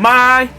my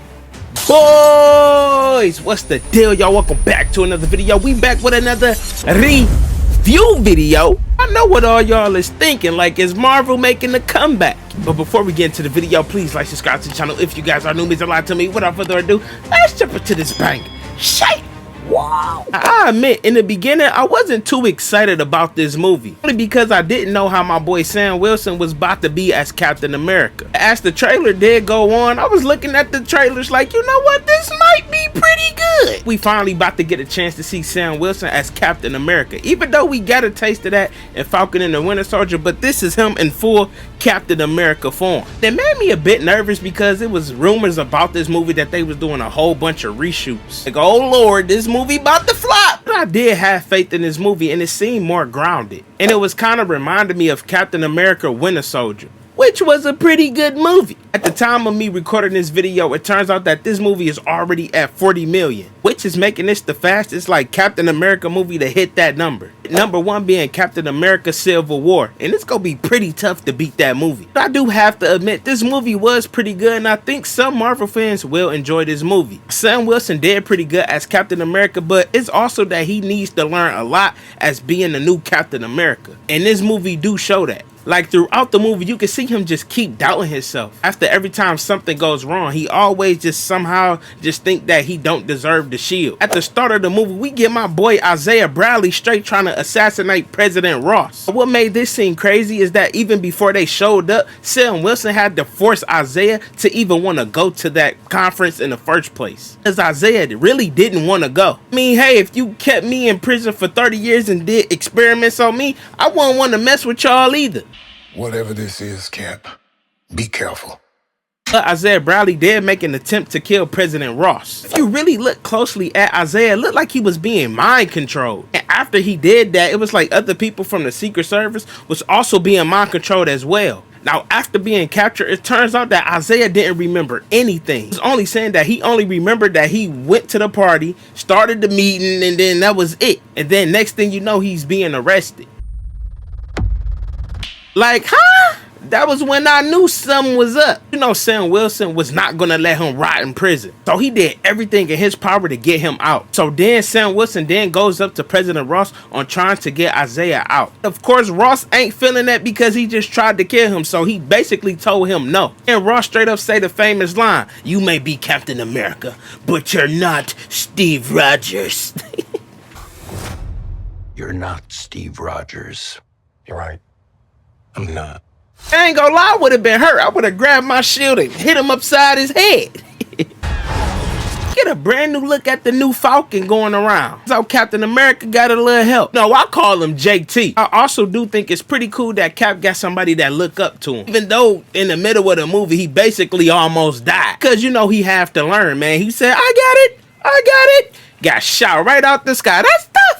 boys? What's the deal, y'all? Welcome back to another video. We back with another review video. I know what all y'all is thinking, like, is Marvel making a comeback? But before we get into the video, please like, subscribe to the channel. If you guys are new, means a lot to me. Without further ado, let's jump into this bang. Shake. Wow. I admit, in the beginning, I wasn't too excited about this movie. Only because I didn't know how my boy Sam Wilson was about to be as Captain America. As the trailer did go on, I was looking at the trailers like, you know what, this might be pretty good. We finally about to get a chance to see Sam Wilson as Captain America. Even though we got a taste of that in Falcon and the Winter Soldier, but this is him in full Captain America form. That made me a bit nervous because it was rumors about this movie that they was doing a whole bunch of reshoots. Like, oh Lord, this movie about to flop. But I did have faith in this movie and it seemed more grounded. And it was kind of reminded me of Captain America Winter Soldier, which was a pretty good movie. At the time of me recording this video, it turns out that this movie is already at 40 million, which is making this the fastest like Captain America movie to hit that number. Number one being Captain America Civil War, and it's gonna be pretty tough to beat that movie. But I do have to admit, this movie was pretty good, and I think some Marvel fans will enjoy this movie. Sam Wilson did pretty good as Captain America, but it's also that he needs to learn a lot as being the new Captain America, and this movie do show that. Like, throughout the movie, you can see him just keep doubting himself. After every time something goes wrong, he always just somehow just think that he don't deserve the shield. At the start of the movie, we get my boy Isaiah Bradley straight trying to assassinate President Ross. What made this scene crazy is that even before they showed up, Sam Wilson had to force Isaiah to even want to go to that conference in the first place. Because Isaiah really didn't want to go. I mean, hey, if you kept me in prison for 30 years and did experiments on me, I wouldn't want to mess with y'all either. Whatever this is, Cap, be careful. But Isaiah Bradley did make an attempt to kill President Ross. If you really look closely at Isaiah, it looked like he was being mind controlled. And after he did that, it was like other people from the Secret Service was also being mind controlled as well. Now, after being captured, it turns out that Isaiah didn't remember anything. He was only saying that he only remembered that he went to the party, started the meeting, and then that was it. And then next thing you know, he's being arrested. Like, huh? That was when I knew something was up. You know, Sam Wilson was not gonna let him rot in prison. So he did everything in his power to get him out. So then Sam Wilson then goes up to President Ross on trying to get Isaiah out. Of course, Ross ain't feeling that because he just tried to kill him. So he basically told him no. And Ross straight up say the famous line, "You may be Captain America, but you're not Steve Rogers." You're not Steve Rogers. You're right. I'm not. I ain't gonna lie, I would have been hurt. I would have grabbed my shield and hit him upside his head. Get a brand new look at the new Falcon going around. So Captain America got a little help. No, I call him JT. I also do think it's pretty cool that Cap got somebody that look up to him. Even though in the middle of the movie, he basically almost died. Cause you know he have to learn, man. He said, I got it. Got shot right out the sky. That's tough.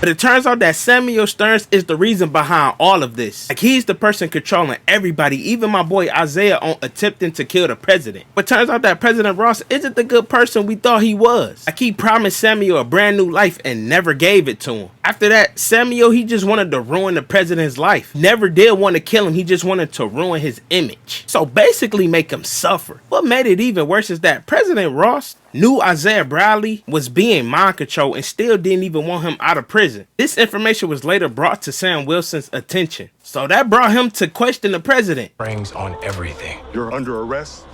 But it turns out that Samuel Stearns is the reason behind all of this. Like, he's the person controlling everybody, even my boy Isaiah, on attempting to kill the president. But turns out that President Ross isn't the good person we thought he was. Like, he promised Samuel a brand new life and never gave it to him. After that, Samuel, he just wanted to ruin the president's life. Never did want to kill him, he just wanted to ruin his image. So basically make him suffer. What made it even worse is that President Ross knew Isaiah Bradley was being mind controlled and still didn't even want him out of prison. This information was later brought to Sam Wilson's attention. So that brought him to question the president. Rings on everything. You're under arrest.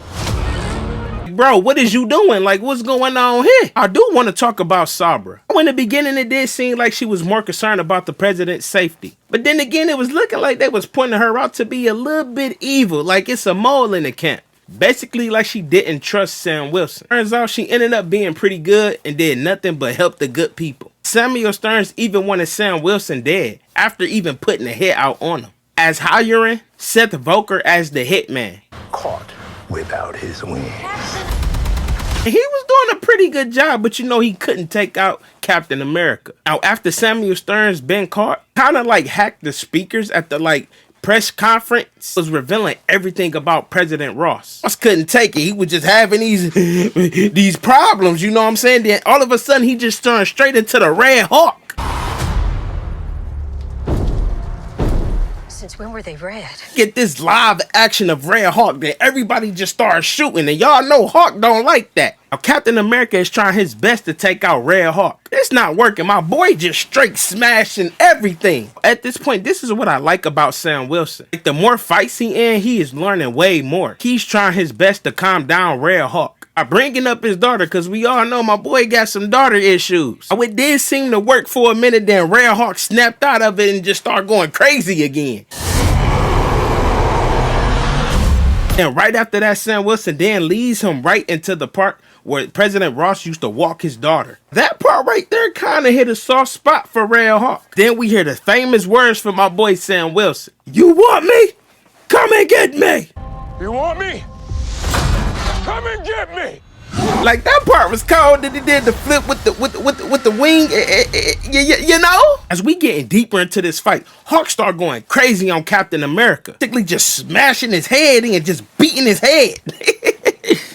Bro, what is you doing? Like, what's going on here? I do want to talk about Sabra. In the beginning, it did seem like she was more concerned about the president's safety. But then again, it was looking like they was pointing her out to be a little bit evil, like it's a mole in the camp. Basically, like she didn't trust Sam Wilson. Turns out she ended up being pretty good and did nothing but help the good people. Samuel Stearns even wanted Sam Wilson dead after even putting a hit out on him. As hiring Seth Volker as the hitman. Caught without his wings. He was doing a pretty good job, but you know he couldn't take out Captain America. Now, after Samuel Stearns been caught, kind of like hacked the speakers at the press conference, was revealing everything about President Ross. Ross couldn't take it. He was just having these problems, you know what I'm saying? Then all of a sudden he just turned straight into the Red Hawk. Since when were they red? Get this live action of Red Hawk that everybody just started shooting, and y'all know Hawk don't like that. Now Captain America is trying his best to take out Red Hawk. It's not working. My boy just straight smashing everything. At this point, this is what I like about Sam Wilson. Like, the more fights he in, he is learning way more. He's trying his best to calm down Red Hawk. I'm bringing up his daughter because we all know my boy got some daughter issues. It did seem to work for a minute, then Red Hawk snapped out of it and just started going crazy again. And right after that, Sam Wilson then leads him right into the part where President Ross used to walk his daughter. That part right there kind of hit a soft spot for Red Hawk. Then we hear the famous words from my boy Sam Wilson. "You want me? Come and get me." You want me? Come and get me! Like, that part was cold that he did the flip with the wing, you know? As we getting deeper into this fight, Hawk start going crazy on Captain America. Particularly just smashing his head in and just beating his head.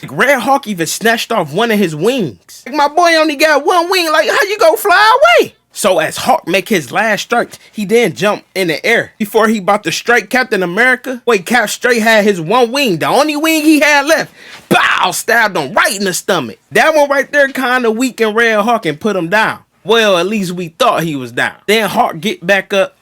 Red Hawk even snatched off one of his wings. Like, my boy only got one wing, like, how you gonna fly away? So as Hawk make his last strike, he then jump in the air. Before he about to strike Captain America, Cap straight had his one wing, the only wing he had left. Bow! Stabbed him right in the stomach. That one right there kind of weakened Red Hawk and put him down. Well, at least we thought he was down. Then Hawk get back up.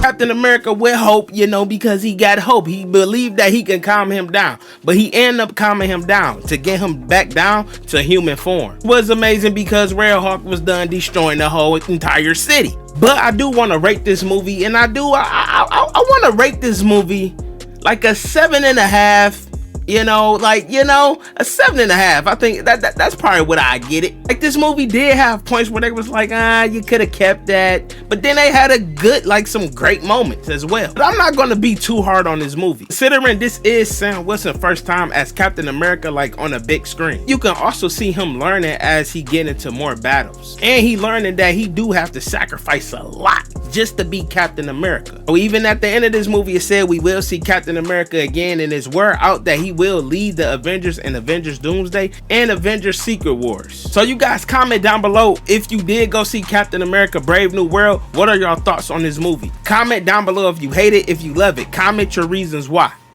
Captain America with hope, you know, because he got hope. He believed that he can calm him down, but he ended up calming him down to get him back down to human form. It was amazing because Red Hawk was done destroying the whole entire city. But I do want to rate this movie, and I want to rate this movie like a 7.5. You know, like, you know, a 7.5. I think that's probably what I get it. Like, this movie did have points where they was like, you could have kept that. But then they had a good, like, some great moments as well. But I'm not going to be too hard on this movie, considering this is Sam Wilson's first time as Captain America, like, on a big screen. You can also see him learning as he get into more battles. And he learning that he do have to sacrifice a lot just to be Captain America. So even at the end of this movie, it said we will see Captain America again, and it's word out that he will lead the Avengers in Avengers Doomsday and Avengers Secret Wars. So you guys comment down below if you did go see Captain America Brave New World. What are your thoughts on this movie? Comment down below if you hate it, if you love it. Comment your reasons why.